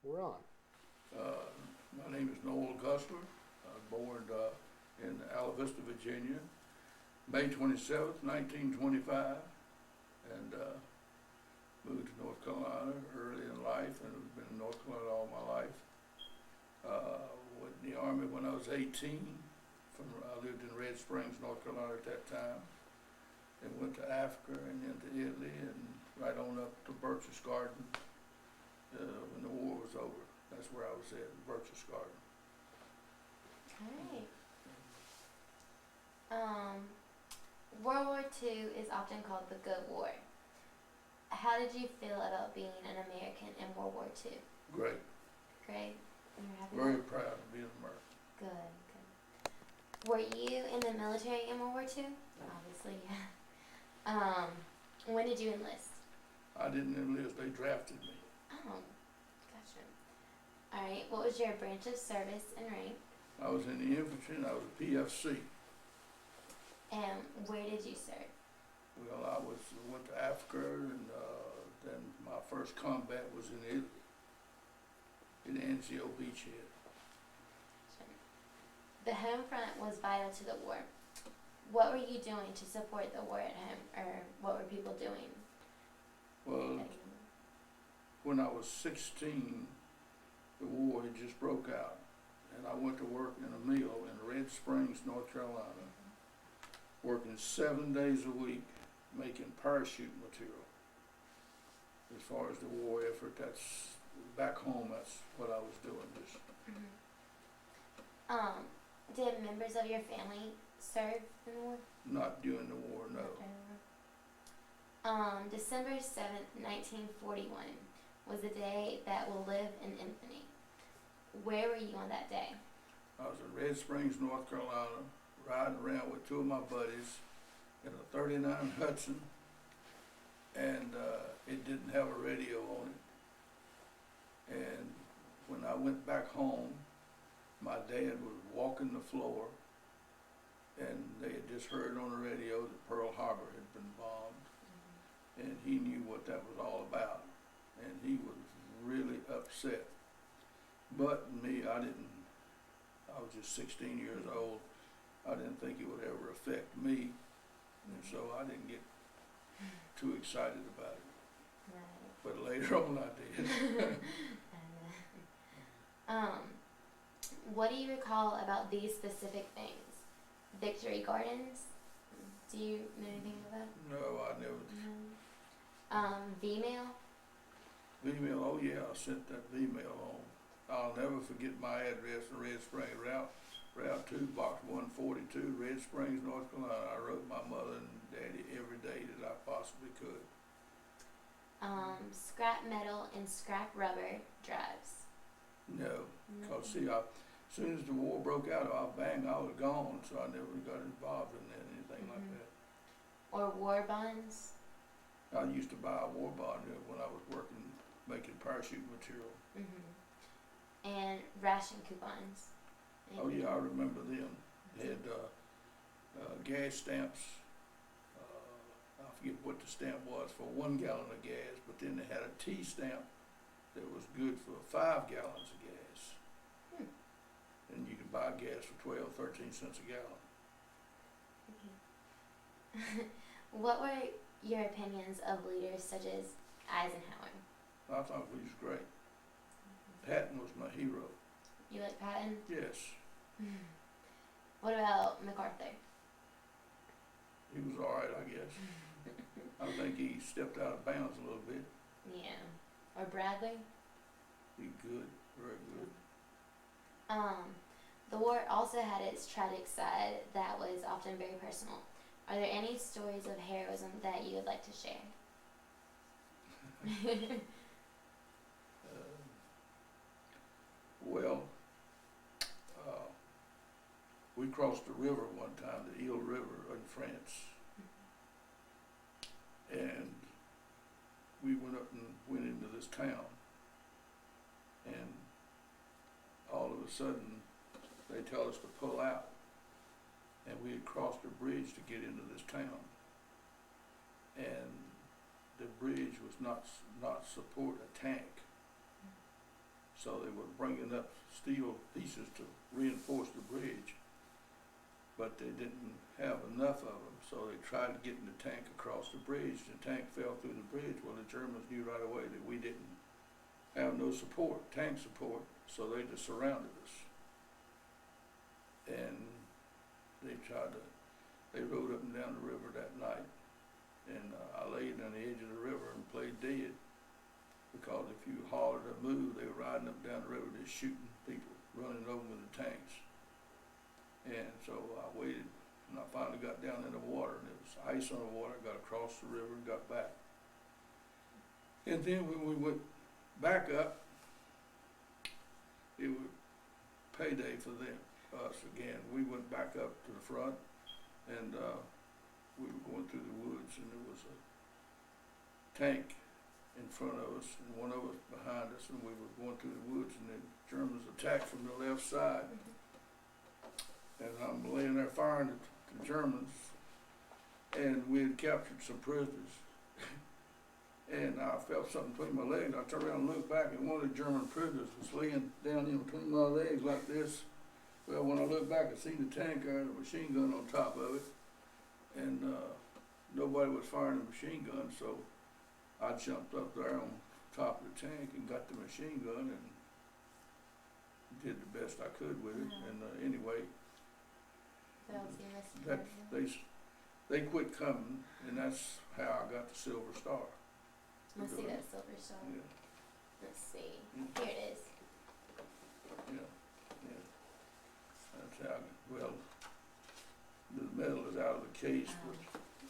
We're on. My name is Noel Gusler. I was born in Ala Vista, Virginia, May 27th, 1925, and moved to North Carolina early in life, and have been in North Carolina all my life. Went in the Army when I was 18. I lived in Red Springs, North Carolina at that time, and went to Africa and then to Italy and right on up to Birch's Garden when the war was over. That's where I was at, Birch's Garden. Okay. World War II is often called the Good War. How did you feel about being an American in World War II? Great. Great. You're happy? Very proud to be an American. Good, good. Were you in the military in World War II? Obviously, yeah. When did you enlist? I didn't enlist, they drafted me. Oh, gotcha. Alright, what was your branch of service and rank? I was in the infantry and I was a PFC. And where did you serve? Well, went to Africa and then my first combat was in Italy, in NCO Beachhead. The home front was vital to the war. What were you doing to support the war at home, or what were people doing? Well, when I was 16, the war had just broke out, and I went to work in a mill in Red Springs, North Carolina, working 7 days a week, making parachute material. As far as the war effort, that's back home. That's what I was doing. Just Did members of your family serve in the war? not during the war, no. December 7th, 1941 was the day that will live in infamy. Where were you on that day? I was in Red Springs, North Carolina, riding around with two of my buddies in a 39 Hudson, and it didn't have a radio on it. And when I went back home, my dad was walking the floor, and they had just heard on the radio that Pearl Harbor had been bombed, and he knew what that was all about, and he was really upset. But me, I was just 16 years old. I didn't think it would ever affect me, and so I didn't get too excited about it. Right. But later on I did. What do you recall about these specific things? Victory Gardens? Do you know anything about that? No, I never. V-mail? V-mail, oh yeah, I sent that V-mail home. I'll never forget my address in Red Springs, Route 2, Box 142, Red Springs, North Carolina. I wrote my mother and daddy every day that I possibly could. Scrap metal and scrap rubber drives? No, because see, as soon as the war broke out, I was gone, so I never got involved in anything like that. Or war bonds? I used to buy a war bond when I was working, making parachute material. And ration coupons? Oh yeah, I remember them. They had gas stamps. I forget what the stamp was for 1 gallon of gas, but then they had a T stamp that was good for 5 gallons of gas. And you could buy gas for 12, 13 cents a gallon. What were your opinions of leaders such as Eisenhower? I thought he was great. Patton was my hero. You like Patton? Yes, What about MacArthur? he was all right, I guess. I think he stepped out of bounds a little bit. Yeah. Or Bradley? He good, very good. The war also had its tragic side that was often very personal. Are there any stories of heroism that you would like to share? Well, we crossed the river one time, the Eel River in France, and we went into this town, and all of a sudden they tell us to pull out, and we had crossed a bridge to get into this town, and the bridge was not support a tank. so they were bringing up steel pieces to reinforce the bridge. But they didn't have enough of them, so they tried getting the tank across the bridge. The tank fell through the bridge. Well, the Germans knew right away that we didn't have no support, tank support, so they just surrounded us. And they rode up and down the river that night, and I laid on the edge of the river and played dead, because if you hollered or moved, they were riding up and down the river just shooting people, running over with the tanks. And so I waited, and I finally got down in the water, and it was ice on the water. I got across the river and got back. And then when we went back up, it was payday for us again. We went back up to the front, and we were going through the woods, and there was a tank in front of us and one of us behind us, and we were going through the woods, and the Germans attacked from the left side. And I'm laying there firing at the Germans, and we had captured some prisoners. And I felt something between my legs. I turned around and looked back, and one of the German prisoners was laying down in between my legs like this. Well, when I looked back, I seen the tank, I had a machine gun on top of it, and nobody was firing a machine gun, so I jumped up there on top of the tank and got the machine gun and did the best I could with it. And anyway, they quit coming, and that's how I got the Silver Star. Let's see that Silver Star. Yeah. Let's see. Here it is. Yeah. That's how. Well, the medal is out of the case, but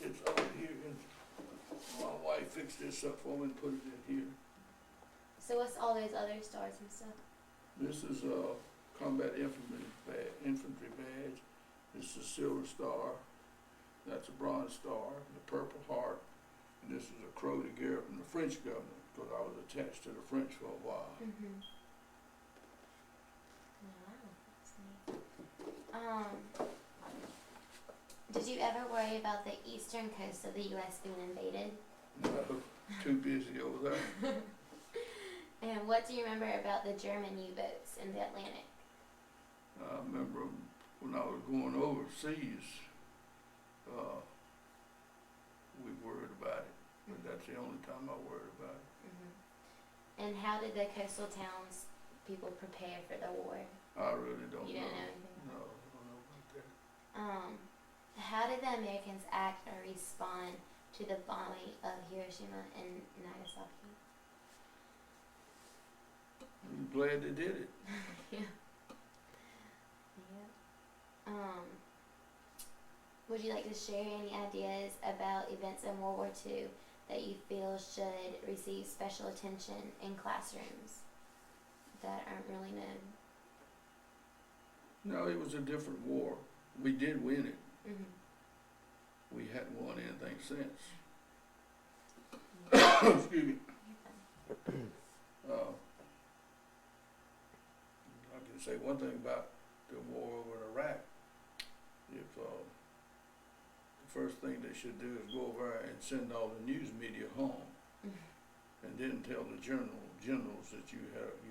it's over here. And my wife fixed this up for me and put it in here. So what's all those other stars and stuff? This is a combat infantry badge. This is a Silver Star. That's a Bronze Star. The Purple Heart. And this is a Croix de Guerre from the French government, because I was attached to the French for a while. Mm-hmm. Wow, that's neat. Did you ever worry about the eastern coast of the U.S. being invaded? No, too busy over there. And what do you remember about the German U-boats in the Atlantic? I remember when I was going overseas, we worried about it, but that's the only time I worried about it. Mm-hmm. And how did the coastal towns people prepare for the war? I really don't know. You don't know anything? No, I don't know about that. How did the Americans act or respond to the bombing of Hiroshima and Nagasaki? I'm glad they did it. Yeah. Would you like to share any ideas about events in World War II that you feel should receive special attention in classrooms that aren't really known? No, it was a different war. We did win it. Mm-hmm. We hadn't won anything since. Excuse me. I can say one thing about the war over in Iraq. If the first thing they should do is go over and send all the news media home, and then tell the generals that you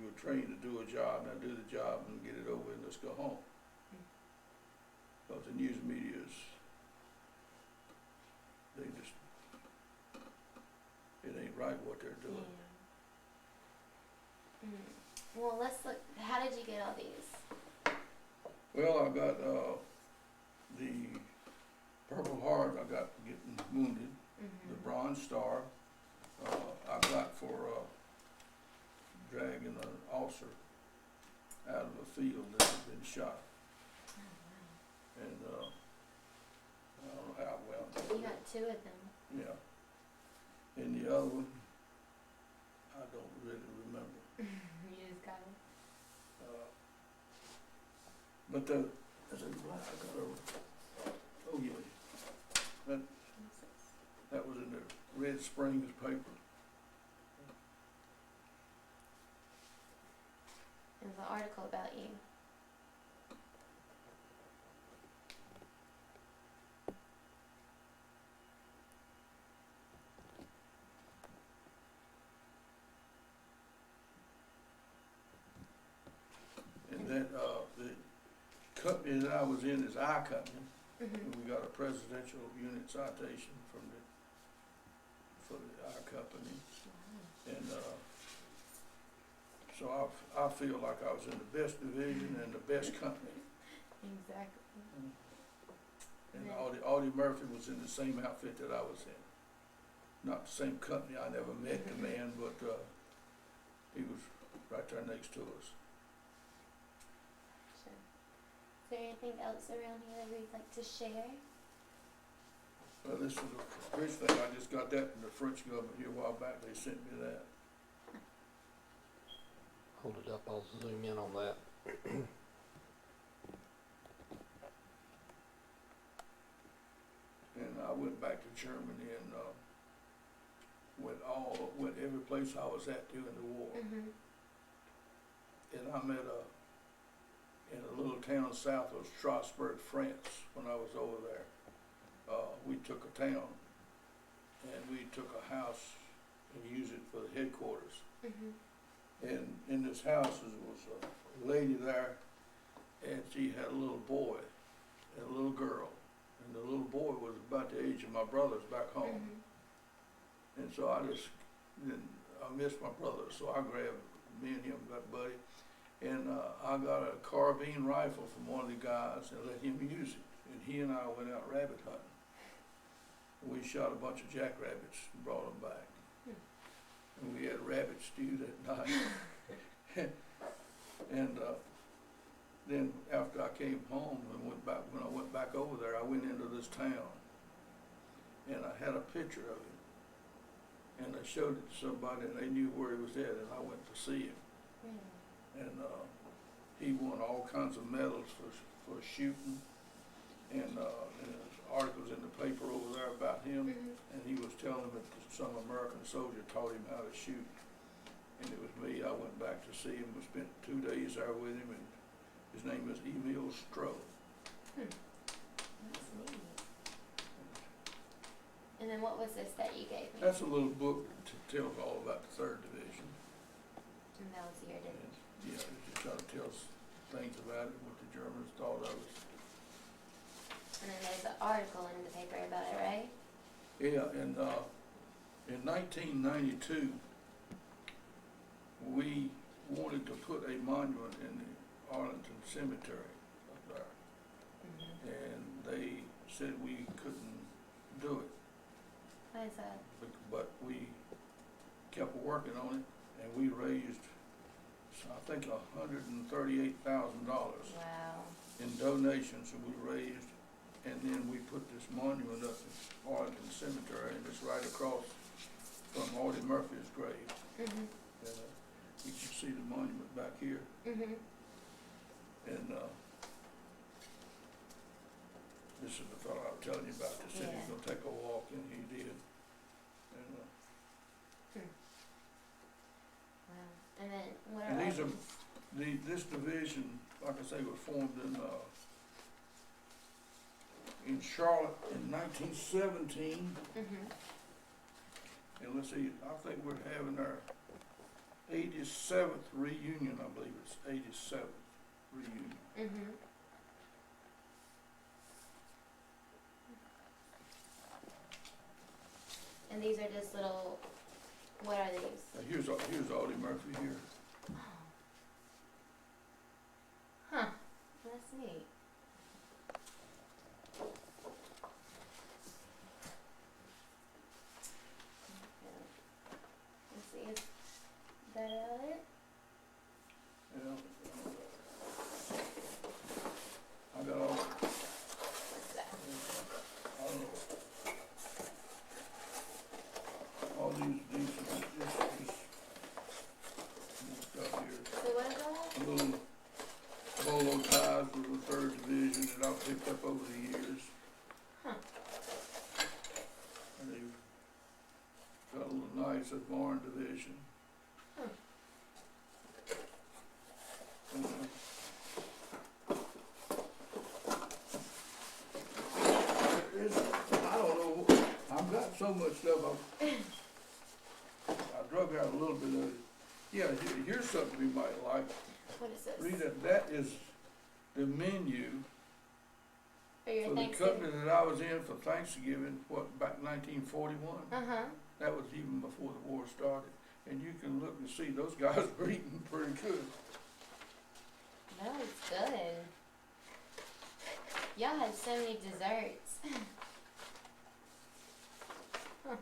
were trained to do a job, now do the job and get it over and let's go home. Because the news media it ain't right what they're doing. Yeah. Well, let's look. How did you get all these? Well, I got the Purple Heart. I got for getting wounded. The Bronze Star. I got for dragging an officer out of a field that had been shot. Oh, wow. And I don't know how well. You got 2 of them. Yeah. And the other one, I don't really remember. You just got it. But I got oh yeah, that was in the Red Springs paper. It was an article about you. company that I was in is our company, Mhm. and we got a presidential unit citation from for our company. And, so I feel like I was in the best division and the best company. Exactly. And Yeah. Audie Murphy was in the same outfit that I was in. Not the same company, I never met the man, but, he was right there next to us. Sure. Is there anything else around here that we'd like to share? Well, this is a bridge thing, I just got that from the French government here a while back, they sent me that. Hold it up, I'll zoom in on that. And I went back to Germany and, went every place I was at during the war. Mhm. And I met in a little town south of Strasbourg, France, when I was over there. We took a town and we took a house and used it for the headquarters. Mhm. And in this house was a lady there, and she had a little boy and a little girl. And the little boy was about the age of my brothers back home. Mhm. And so I missed my brother, so I grabbed, me and him got buddy, and I got a carbine rifle from one of the guys and let him use it. And he and I went out rabbit hunting. We shot a bunch of jackrabbits and brought them back. And we had rabbit stew that night. And then after I came home and when I went back over there, I went into this town and I had a picture of him. And I showed it to somebody and they knew where he was at, and I went to see him. Really? And he won all kinds of medals for shooting, and there's articles in the paper over there about him. Mhm. And he was telling that some American soldier taught him how to shoot. And it was me. I went back to see him. We spent 2 days there with him, and his name is Emil Stroh. That's neat. And then what was this that you gave me? That's a little book that tells all about the 3rd Division. And that was your And, division. yeah, it just kind of tells things about it, what the Germans thought of us. And then there's an article in the paper about it, right? Yeah, and in 1992, we wanted to put a monument in the Arlington Cemetery up there, Mhm. and they said we couldn't do it, Why is that? but we kept working on it, and we raised, I think, $138,000 Wow. in donations that we raised, and then we put this monument up in Arlington Cemetery, and it's right across from Audie Murphy's grave. Mhm. And you can see the monument back here, Mhm. and this is the fellow I was telling you about that said he was Yeah. gonna take a walk, and he did. And Wow. And then what are and these all are this division, like I say, was formed in Charlotte in 1917. Mhm. And let's see, I think we're having our 87th reunion, I believe it's 87th reunion. Mhm. And these are just little. What are these? Here's Audie Murphy here. Huh. That's neat. Let's see. Is that it? Yeah. I got all, What's that? I don't know. All these stuff here. So what is all that? Little bolo ties with the 3rd Division that I've picked up over the years. Huh. And they've got a little Knights of Barn Division. Huh. And, I don't know, I've got so much stuff, I drug out a little bit of it. Yeah, here's something you might like. What is this? Read it. That is the menu For your for the Thanksgiving. company that I was in for Thanksgiving, back 1941. Uh-huh. That was even before the war started. And you can look and see those guys were eating pretty good. No, it's good. Y'all had so many desserts. Huh.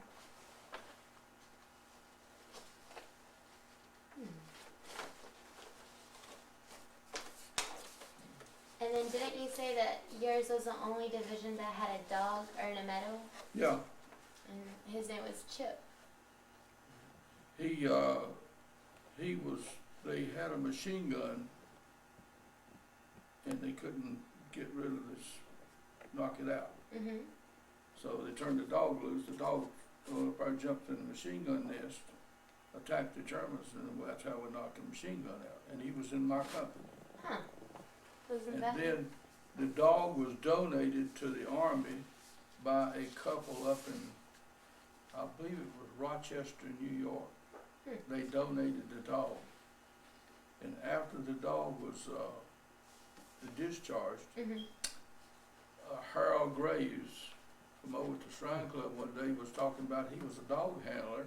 And then didn't you say that yours was the only division that had a dog earn a medal? Yeah, And his name was Chip. he was, they had a machine gun and they couldn't get rid of this, knock it out. Mm-hmm. So they turned the dog loose. The dog probably jumped in the machine gun nest, attacked the Germans, and that's how we knocked the machine gun out. And he was in my company. Huh. Wasn't And that? then the dog was donated to the Army by a couple up in, I believe it was Rochester, New York. They donated the dog. And after the dog was discharged, Mm-hmm. Harold Graves from over at the Shrine Club one day was talking about he was a dog handler.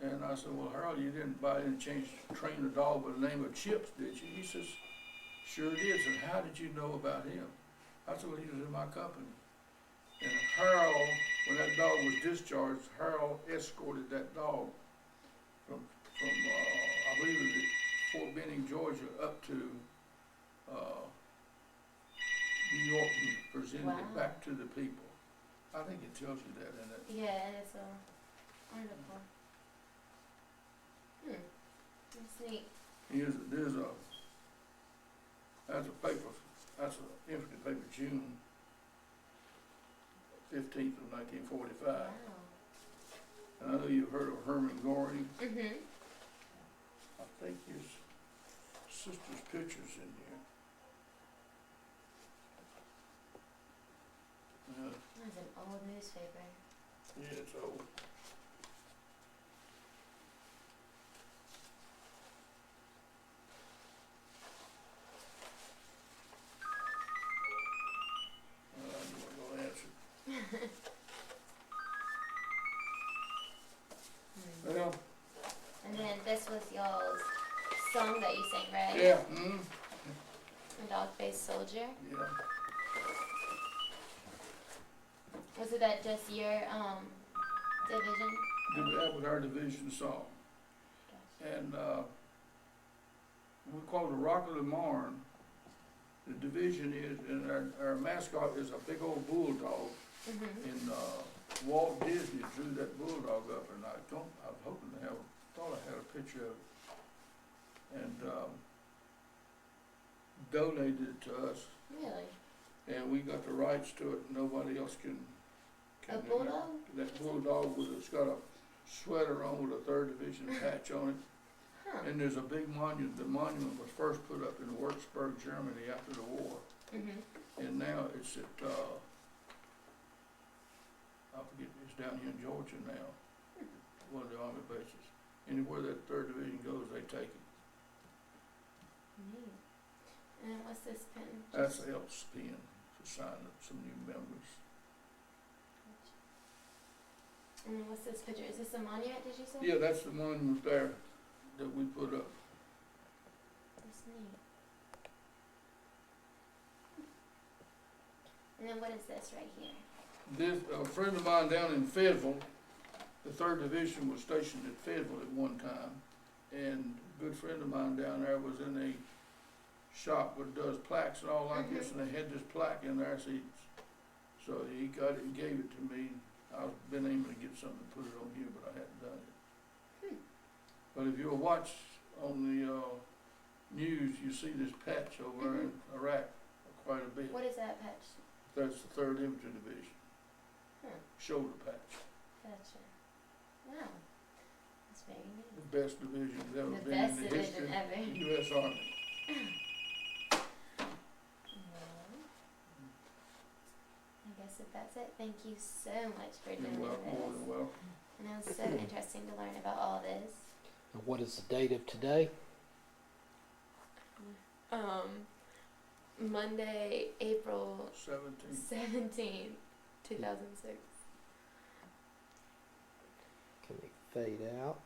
And I said, well, Harold, you didn't by any chance train a dog by the name of Chips, did you? He says, sure did. And how did you know about him? I said, well, he was in my company. And Harold, when that dog was discharged, Harold escorted that dog from I believe it was at Fort Benning, Georgia, up to New York and presented it Wow. back to the people. I think it tells you that in it. Yeah, it's so wonderful. That's neat. That's a paper, that's an infantry paper, June 15th of 1945. Wow. And I know you've heard of Herman Goring. Mm-hmm. I think his sister's picture's in here. That's an old newspaper. Yeah, it's old. You want to answer? Well, And then this was y'all's song that you sang, right? yeah, The Dog-Faced Soldier. yeah. Was it that just your division? That was our division song. And we call it the Rock of the Marne. The division is, and our mascot is a big old bulldog. Mm-hmm. And Walt Disney drew that bulldog up, and I was hoping to thought I had a picture of it. And donated it to us. Really? And we got the rights to it. Nobody else can. A bulldog? That bulldog it's got a sweater on with a 3rd Division patch on it. Huh. And there's a big monument. The monument was first put up in Würzburg, Germany after the war. Mm-hmm. And now it's at, I forget, it's down here in Georgia now, one of the Army bases. Anywhere that 3rd Division goes, they take it. Neat. And what's this pen? That's Elf's pen for signing up some new members. And then what's this picture? Is this a monument, did you say? Yeah, that's the monument there that we put up. That's neat. And then what is this right here? This, a friend of mine down in Fayetteville, the 3rd Division was stationed at Fayetteville at one time, and a good friend of mine down there was in a shop that does plaques and all like this, and they had this plaque in there, so he got it and gave it to me. I've been able to get something to put it on here, but I hadn't done it. But if you'll watch on the news, you see this patch over in Iraq quite a bit. What is that patch? That's the 3rd Infantry Division. Shoulder patch. Gotcha. Wow. That's very neat. The best division that's ever The been best in the division history ever. of the U.S. Army. Well, I guess if that's it, thank you so much for You're doing welcome, more this. than welcome. And it was so interesting to learn about all this. And what is the date of today? Monday, April 17th. 2006. Can we fade out?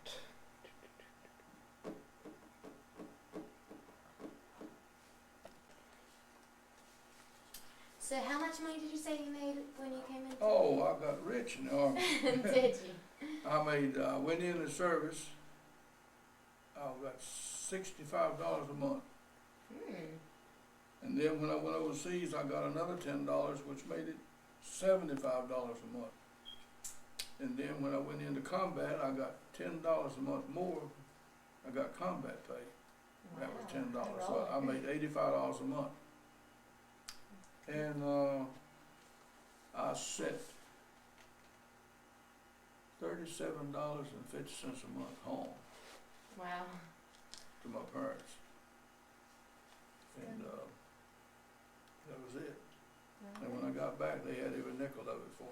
So how much money did you say you made when you came in? Oh, I got rich in the Army. Did you? I went in the service, I got $65 a month. And then when I went overseas, I got another $10, which made it $75 a month. And then when I went into combat, I got $10 a month more. I got combat pay. That was $10. So I made $85 a month. And I sent $37.50 a month home Wow. to my parents. And that was it. And when I got back, they had every nickel of it for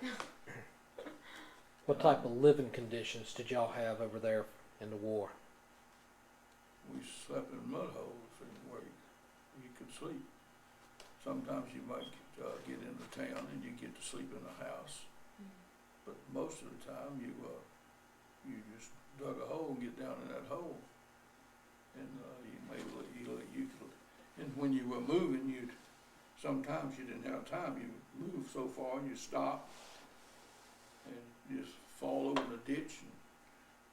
me. What type of living conditions did y'all have over there in the war? We slept in mud holes and where you could sleep. Sometimes you might get into town and you get to sleep in a house, but most of the time you just dug a hole and get down in that hole, and and when you were moving, sometimes you didn't have time. You move so far and you stop and you just fall over in a ditch and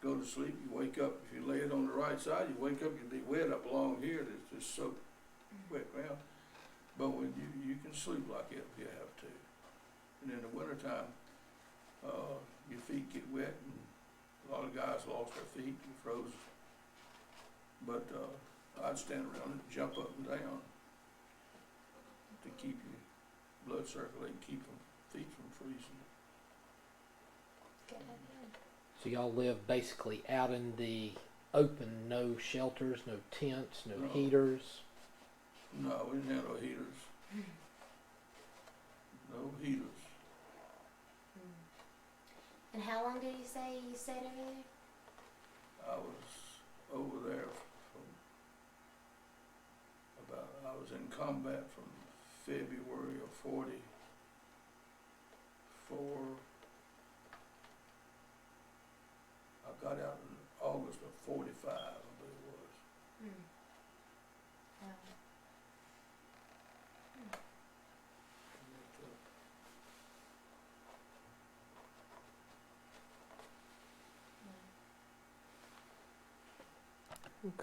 go to sleep. You wake up, if you lay it on the right side, you wake up, you'll be wet up along here. It's just so wet ground. But when you can sleep like it if you have to. And in the wintertime, your feet get wet, and a lot of guys lost their feet and froze. But I'd stand around and jump up and down to keep your blood circulating, keep them feet from freezing. Good idea. So y'all lived basically out in the open, no shelters, no tents, no No. heaters. No, we didn't have no heaters. No heaters. And how long did you say you stayed over there? I was over there I was in combat from February of 44. I got out in August of 45, I believe it was. Wow. And,